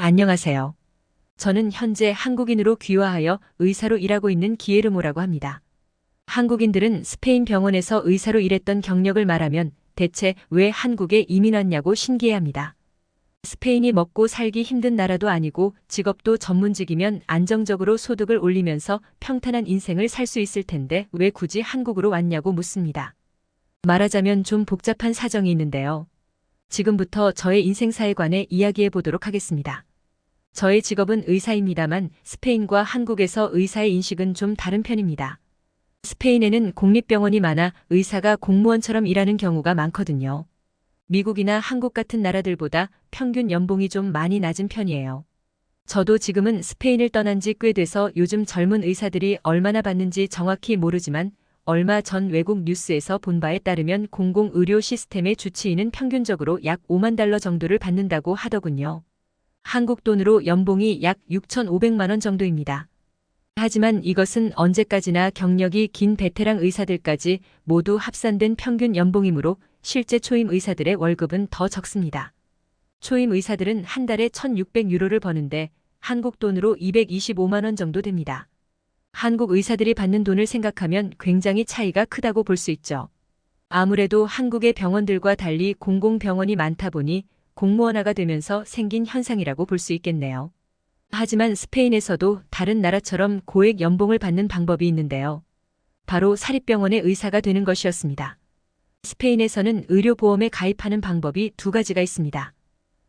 안녕하세요. 저는 현재 한국인으로 귀화하여 의사로 일하고 있는 기에르모라고 합니다. 한국인들은 스페인 병원에서 의사로 일했던 경력을 말하면 대체 왜 한국에 이민 왔냐고 신기해합니다. 스페인이 먹고 살기 힘든 나라도 아니고 직업도 전문직이면 안정적으로 소득을 올리면서 평탄한 인생을 살 수 있을 텐데 왜 굳이 한국으로 왔냐고 묻습니다. 말하자면 좀 복잡한 사정이 있는데요. 지금부터 저의 인생사에 관해 이야기해 보도록 하겠습니다. 저의 직업은 의사입니다만 스페인과 한국에서 의사의 인식은 좀 다른 편입니다. 스페인에는 공립병원이 많아 의사가 공무원처럼 일하는 경우가 많거든요. 미국이나 한국 같은 나라들보다 평균 연봉이 좀 많이 낮은 편이에요. 저도 지금은 스페인을 떠난 지 꽤 돼서 요즘 젊은 의사들이 얼마나 받는지 정확히 모르지만 얼마 전 외국 뉴스에서 본 바에 따르면 공공의료 시스템의 주치의는 평균적으로 약 5만 달러 정도를 받는다고 하더군요. 한국 돈으로 연봉이 약 6,500만 원 정도입니다. 하지만 이것은 언제까지나 경력이 긴 베테랑 의사들까지 모두 합산된 평균 연봉이므로 실제 초임 의사들의 월급은 더 적습니다. 초임 의사들은 한 달에 1,600유로를 버는데 한국 돈으로 225만 원 정도 됩니다. 한국 의사들이 받는 돈을 생각하면 굉장히 차이가 크다고 볼 수 있죠. 아무래도 한국의 병원들과 달리 공공병원이 많다 보니 공무원화가 되면서 생긴 현상이라고 볼 수 있겠네요. 하지만 스페인에서도 다른 나라처럼 고액 연봉을 받는 방법이 있는데요. 바로 사립병원의 의사가 되는 것이었습니다. 스페인에서는 의료보험에 가입하는 방법이 두 가지가 있습니다.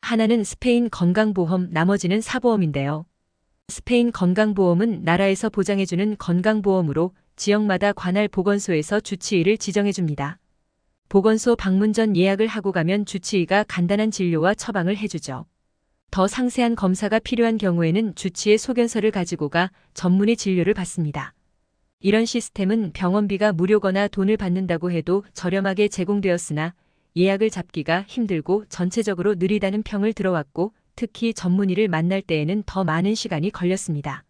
하나는 스페인 건강보험, 나머지는 사보험인데요. 스페인 건강보험은 나라에서 보장해주는 건강보험으로 지역마다 관할 보건소에서 주치의를 지정해줍니다. 보건소 방문 전 예약을 하고 가면 주치의가 간단한 진료와 처방을 해주죠. 더 상세한 검사가 필요한 경우에는 주치의 소견서를 가지고 가 전문의 진료를 받습니다. 이런 시스템은 병원비가 무료거나 돈을 받는다고 해도 저렴하게 제공되었으나 예약을 잡기가 힘들고 전체적으로 느리다는 평을 들어왔고 특히 전문의를 만날 때에는 더 많은 시간이 걸렸습니다.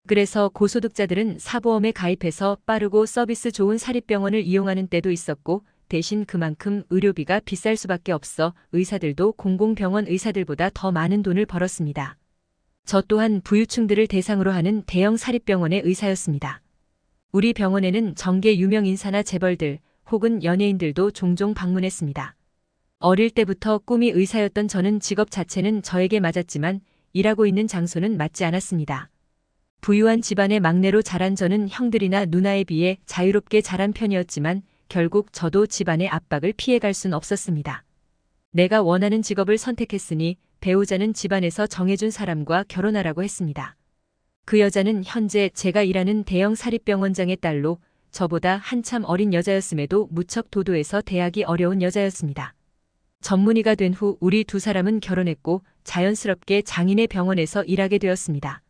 그래서 고소득자들은 사보험에 가입해서 빠르고 서비스 좋은 사립병원을 이용하는 때도 있었고 대신 그만큼 의료비가 비쌀 수밖에 없어 의사들도 공공병원 의사들보다 더 많은 돈을 벌었습니다. 저 또한 부유층들을 대상으로 하는 대형 사립병원의 의사였습니다. 우리 병원에는 정계 유명 인사나 재벌들 혹은 연예인들도 종종 방문했습니다. 어릴 때부터 꿈이 의사였던 저는 직업 자체는 저에게 맞았지만 일하고 있는 장소는 맞지 않았습니다. 부유한 집안의 막내로 자란 저는 형들이나 누나에 비해 자유롭게 자란 편이었지만 결국 저도 집안의 압박을 피해갈 순 없었습니다. 내가 원하는 직업을 선택했으니 배우자는 집안에서 정해준 사람과 결혼하라고 했습니다. 그 여자는 현재 제가 일하는 대형 사립병원장의 딸로 저보다 한참 어린 여자였음에도 무척 도도해서 대하기 어려운 여자였습니다. 전문의가 된 후 우리 두 사람은 결혼했고 자연스럽게 장인의 병원에서 일하게 되었습니다.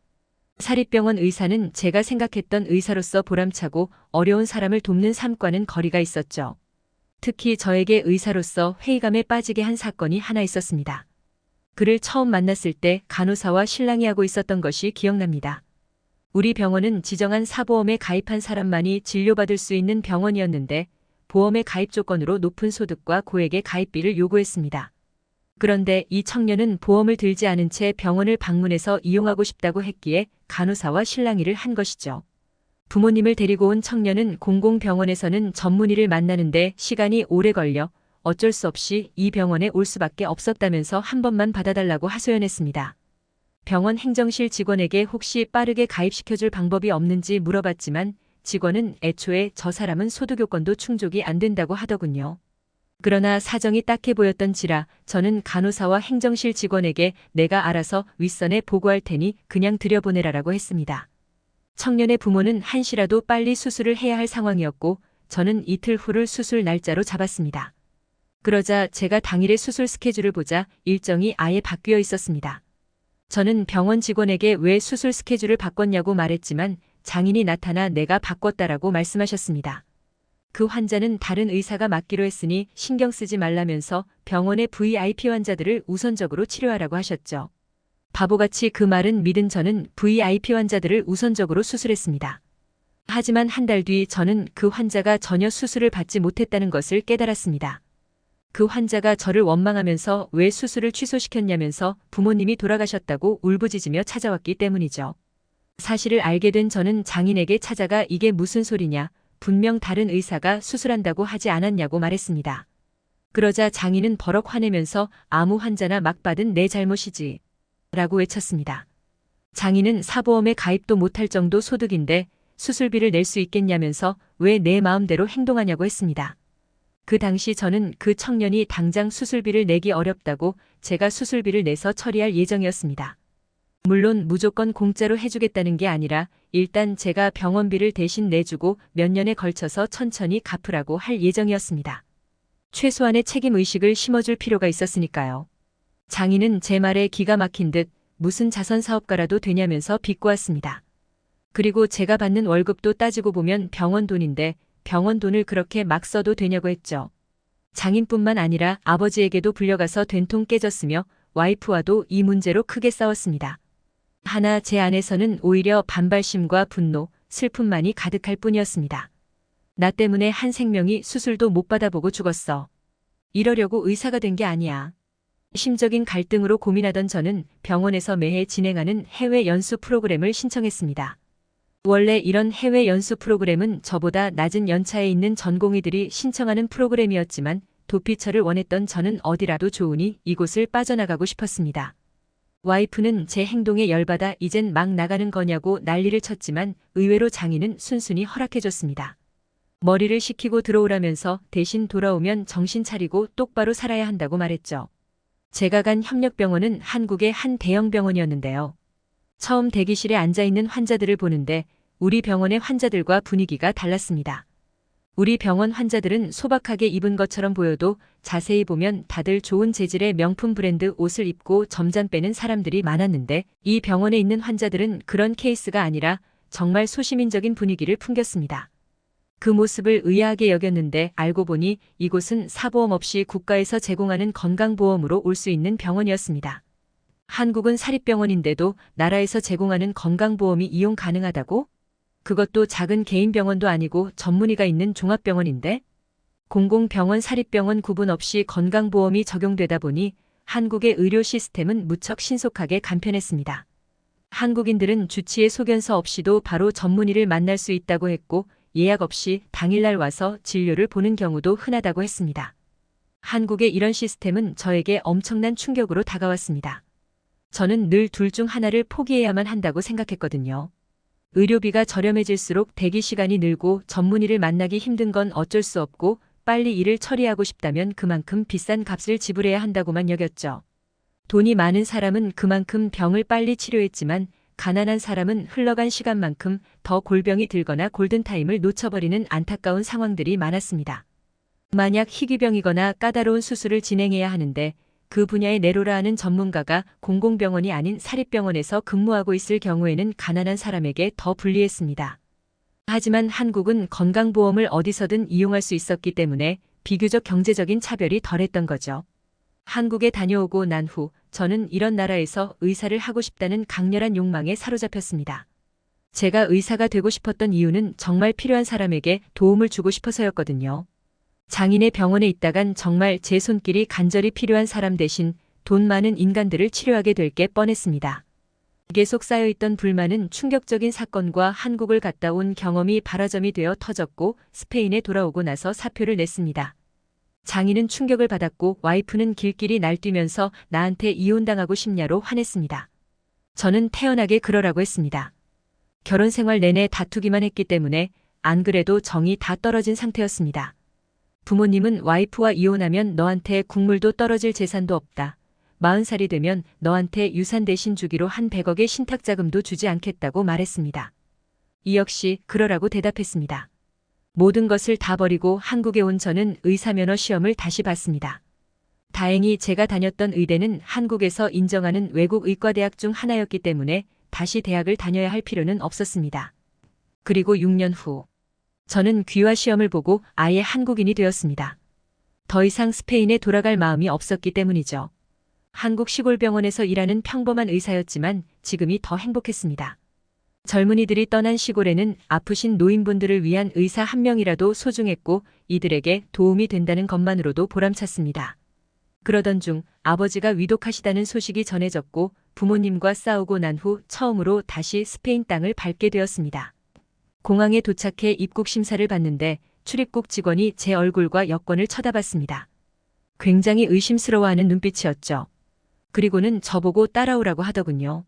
사립병원 의사는 제가 생각했던 의사로서 보람차고 어려운 사람을 돕는 삶과는 거리가 있었죠. 특히 저에게 의사로서 회의감에 빠지게 한 사건이 하나 있었습니다. 그를 처음 만났을 때 간호사와 신랑이 하고 있었던 것이 기억납니다. 우리 병원은 지정한 사보험에 가입한 사람만이 진료받을 수 있는 병원이었는데 보험의 가입 조건으로 높은 소득과 고액의 가입비를 요구했습니다. 그런데 이 청년은 보험을 들지 않은 채 병원을 방문해서 이용하고 싶다고 했기에 간호사와 실랑이를 한 것이죠. 부모님을 데리고 온 청년은 공공병원에서는 전문의를 만나는데 시간이 오래 걸려 어쩔 수 없이 이 병원에 올 수밖에 없었다면서 한 번만 받아달라고 하소연했습니다. 병원 행정실 직원에게 혹시 빠르게 가입시켜줄 방법이 없는지 물어봤지만 직원은 애초에 저 사람은 소득 요건도 충족이 안 된다고 하더군요. 그러나 사정이 딱해 보였던지라 저는 간호사와 행정실 직원에게 내가 알아서 윗선에 보고할 테니 그냥 들여보내라라고 했습니다. 청년의 부모는 한시라도 빨리 수술을 해야 할 상황이었고 저는 이틀 후를 수술 날짜로 잡았습니다. 그러자 제가 당일의 수술 스케줄을 보자 일정이 아예 바뀌어 있었습니다. 저는 병원 직원에게 왜 수술 스케줄을 바꿨냐고 말했지만 장인이 나타나 내가 바꿨다라고 말씀하셨습니다. 그 환자는 다른 의사가 맡기로 했으니 신경 쓰지 말라면서 병원의 VIP 환자들을 우선적으로 치료하라고 하셨죠. 바보같이 그 말은 믿은 저는 VIP 환자들을 우선적으로 수술했습니다. 하지만 한 달 뒤 저는 그 환자가 전혀 수술을 받지 못했다는 것을 깨달았습니다. 그 환자가 저를 원망하면서 왜 수술을 취소시켰냐면서 부모님이 돌아가셨다고 울부짖으며 찾아왔기 때문이죠. 사실을 알게 된 저는 장인에게 찾아가 이게 무슨 소리냐, 분명 다른 의사가 수술한다고 하지 않았냐고 말했습니다. 그러자 장인은 버럭 화내면서 아무 환자나 막 받은 내 잘못이지 라고 외쳤습니다. 장인은 사보험에 가입도 못할 정도 소득인데 수술비를 낼 수 있겠냐면서 왜 내 마음대로 행동하냐고 했습니다. 그 당시 저는 그 청년이 당장 수술비를 내기 어렵다고 제가 수술비를 내서 처리할 예정이었습니다. 물론 무조건 공짜로 해주겠다는 게 아니라 일단 제가 병원비를 대신 내주고 몇 년에 걸쳐서 천천히 갚으라고 할 예정이었습니다. 최소한의 책임의식을 심어줄 필요가 있었으니까요. 장인은 제 말에 기가 막힌 듯 무슨 자선사업가라도 되냐면서 비꼬았습니다. 그리고 제가 받는 월급도 따지고 보면 병원 돈인데 병원 돈을 그렇게 막 써도 되냐고 했죠. 장인뿐만 아니라 아버지에게도 불려가서 된통 깨졌으며 와이프와도 이 문제로 크게 싸웠습니다. 하나 제 안에서는 오히려 반발심과 분노, 슬픔만이 가득할 뿐이었습니다. 나 때문에 한 생명이 수술도 못 받아보고 죽었어. 이러려고 의사가 된 게 아니야. 심적인 갈등으로 고민하던 저는 병원에서 매해 진행하는 해외 연수 프로그램을 신청했습니다. 원래 이런 해외 연수 프로그램은 저보다 낮은 연차에 있는 전공의들이 신청하는 프로그램이었지만 도피처를 원했던 저는 어디라도 좋으니 이곳을 빠져나가고 싶었습니다. 와이프는 제 행동에 열받아 이젠 막 나가는 거냐고 난리를 쳤지만 의외로 장인은 순순히 허락해줬습니다. 머리를 식히고 들어오라면서 대신 돌아오면 정신 차리고 똑바로 살아야 한다고 말했죠. 제가 간 협력병원은 한국의 한 대형 병원이었는데요. 처음 대기실에 앉아있는 환자들을 보는데 우리 병원의 환자들과 분위기가 달랐습니다. 우리 병원 환자들은 소박하게 입은 것처럼 보여도 자세히 보면 다들 좋은 재질의 명품 브랜드 옷을 입고 점잖 빼는 사람들이 많았는데 이 병원에 있는 환자들은 그런 케이스가 아니라 정말 소시민적인 분위기를 풍겼습니다. 그 모습을 의아하게 여겼는데 알고 보니 이곳은 사보험 없이 국가에서 제공하는 건강보험으로 올 수 있는 병원이었습니다. 한국은 사립병원인데도 나라에서 제공하는 건강보험이 이용 가능하다고? 그것도 작은 개인 병원도 아니고 전문의가 있는 종합병원인데? 공공병원 사립병원 구분 없이 건강보험이 적용되다 보니 한국의 의료 시스템은 무척 신속하게 간편했습니다. 한국인들은 주치의 소견서 없이도 바로 전문의를 만날 수 있다고 했고 예약 없이 당일날 와서 진료를 보는 경우도 흔하다고 했습니다. 한국의 이런 시스템은 저에게 엄청난 충격으로 다가왔습니다. 저는 늘 둘 중 하나를 포기해야만 한다고 생각했거든요. 의료비가 저렴해질수록 대기 시간이 늘고 전문의를 만나기 힘든 건 어쩔 수 없고 빨리 일을 처리하고 싶다면 그만큼 비싼 값을 지불해야 한다고만 여겼죠. 돈이 많은 사람은 그만큼 병을 빨리 치료했지만 가난한 사람은 흘러간 시간만큼 더 골병이 들거나 골든타임을 놓쳐버리는 안타까운 상황들이 많았습니다. 만약 희귀병이거나 까다로운 수술을 진행해야 하는데 그 분야의 내로라 하는 전문가가 공공병원이 아닌 사립병원에서 근무하고 있을 경우에는 가난한 사람에게 더 불리했습니다. 하지만 한국은 건강보험을 어디서든 이용할 수 있었기 때문에 비교적 경제적인 차별이 덜했던 거죠. 한국에 다녀오고 난 후 저는 이런 나라에서 의사를 하고 싶다는 강렬한 욕망에 사로잡혔습니다. 제가 의사가 되고 싶었던 이유는 정말 필요한 사람에게 도움을 주고 싶어서였거든요. 장인의 병원에 있다간 정말 제 손길이 간절히 필요한 사람 대신 돈 많은 인간들을 치료하게 될 게 뻔했습니다. 계속 쌓여있던 불만은 충격적인 사건과 한국을 갔다 온 경험이 발화점이 되어 터졌고 스페인에 돌아오고 나서 사표를 냈습니다. 장인은 충격을 받았고 와이프는 길길이 날뛰면서 나한테 이혼당하고 싶냐로 화냈습니다. 저는 태연하게 그러라고 했습니다. 결혼 생활 내내 다투기만 했기 때문에 안 그래도 정이 다 떨어진 상태였습니다. 부모님은 와이프와 이혼하면 너한테 국물도 떨어질 재산도 없다. 40살이 되면 너한테 유산 대신 주기로 한 100억의 신탁자금도 주지 않겠다고 말했습니다. 이 역시 그러라고 대답했습니다. 모든 것을 다 버리고 한국에 온 저는 의사면허 시험을 다시 봤습니다. 다행히 제가 다녔던 의대는 한국에서 인정하는 외국 의과대학 중 하나였기 때문에 다시 대학을 다녀야 할 필요는 없었습니다. 그리고 6년 후 저는 귀화 시험을 보고 아예 한국인이 되었습니다. 더 이상 스페인에 돌아갈 마음이 없었기 때문이죠. 한국 시골병원에서 일하는 평범한 의사였지만 지금이 더 행복했습니다. 젊은이들이 떠난 시골에는 아프신 노인분들을 위한 의사 한 명이라도 소중했고 이들에게 도움이 된다는 것만으로도 보람찼습니다. 그러던 중 아버지가 위독하시다는 소식이 전해졌고 부모님과 싸우고 난 후 처음으로 다시 스페인 땅을 밟게 되었습니다. 공항에 도착해 입국 심사를 받는데 출입국 직원이 제 얼굴과 여권을 쳐다봤습니다. 굉장히 의심스러워하는 눈빛이었죠. 그리고는 저보고 따라오라고 하더군요.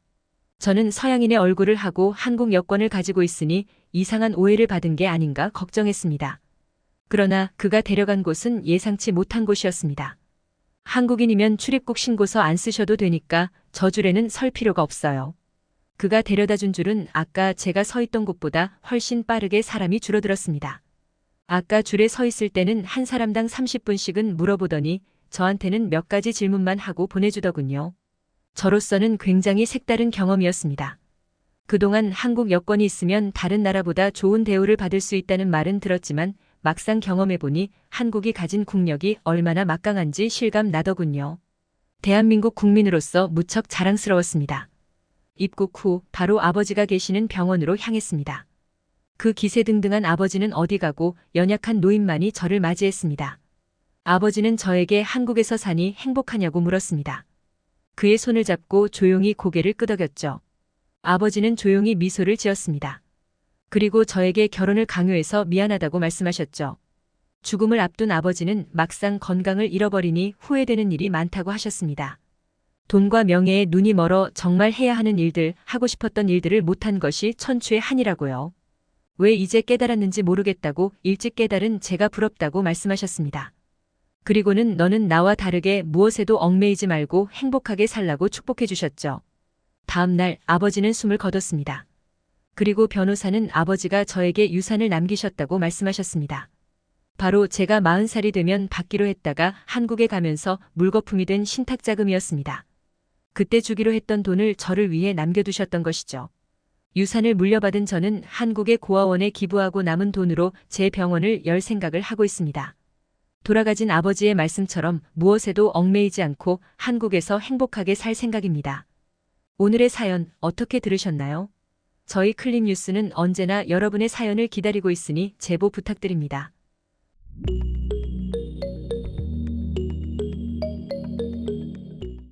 저는 서양인의 얼굴을 하고 한국 여권을 가지고 있으니 이상한 오해를 받은 게 아닌가 걱정했습니다. 그러나 그가 데려간 곳은 예상치 못한 곳이었습니다. 한국인이면 출입국 신고서 안 쓰셔도 되니까 저 줄에는 설 필요가 없어요. 그가 데려다 준 줄은 아까 제가 서 있던 곳보다 훨씬 빠르게 사람이 줄어들었습니다. 아까 줄에 서 있을 때는 한 사람당 30분씩은 물어보더니 저한테는 몇 가지 질문만 하고 보내주더군요. 저로서는 굉장히 색다른 경험이었습니다. 그동안 한국 여권이 있으면 다른 나라보다 좋은 대우를 받을 수 있다는 말은 들었지만 막상 경험해보니 한국이 가진 국력이 얼마나 막강한지 실감 나더군요. 대한민국 국민으로서 무척 자랑스러웠습니다. 입국 후 바로 아버지가 계시는 병원으로 향했습니다. 그 기세등등한 아버지는 어디 가고 연약한 노인만이 저를 맞이했습니다. 아버지는 저에게 한국에서 사니 행복하냐고 물었습니다. 그의 손을 잡고 조용히 고개를 끄덕였죠. 아버지는 조용히 미소를 지었습니다. 그리고 저에게 결혼을 강요해서 미안하다고 말씀하셨죠. 죽음을 앞둔 아버지는 막상 건강을 잃어버리니 후회되는 일이 많다고 하셨습니다. 돈과 명예에 눈이 멀어 정말 해야 하는 일들, 하고 싶었던 일들을 못한 것이 천추의 한이라고요. 왜 이제 깨달았는지 모르겠다고 일찍 깨달은 제가 부럽다고 말씀하셨습니다. 그리고는 너는 나와 다르게 무엇에도 얽매이지 말고 행복하게 살라고 축복해 주셨죠. 다음 날 아버지는 숨을 거뒀습니다. 그리고 변호사는 아버지가 저에게 유산을 남기셨다고 말씀하셨습니다. 바로 제가 40살이 되면 받기로 했다가 한국에 가면서 물거품이 된 신탁자금이었습니다. 그때 주기로 했던 돈을 저를 위해 남겨두셨던 것이죠. 유산을 물려받은 저는 한국의 고아원에 기부하고 남은 돈으로 제 병원을 열 생각을 하고 있습니다. 돌아가신 아버지의 말씀처럼 무엇에도 얽매이지 않고 한국에서 행복하게 살 생각입니다. 오늘의 사연 어떻게 들으셨나요? 저희 클립뉴스는 언제나 여러분의 사연을 기다리고 있으니 제보 부탁드립니다.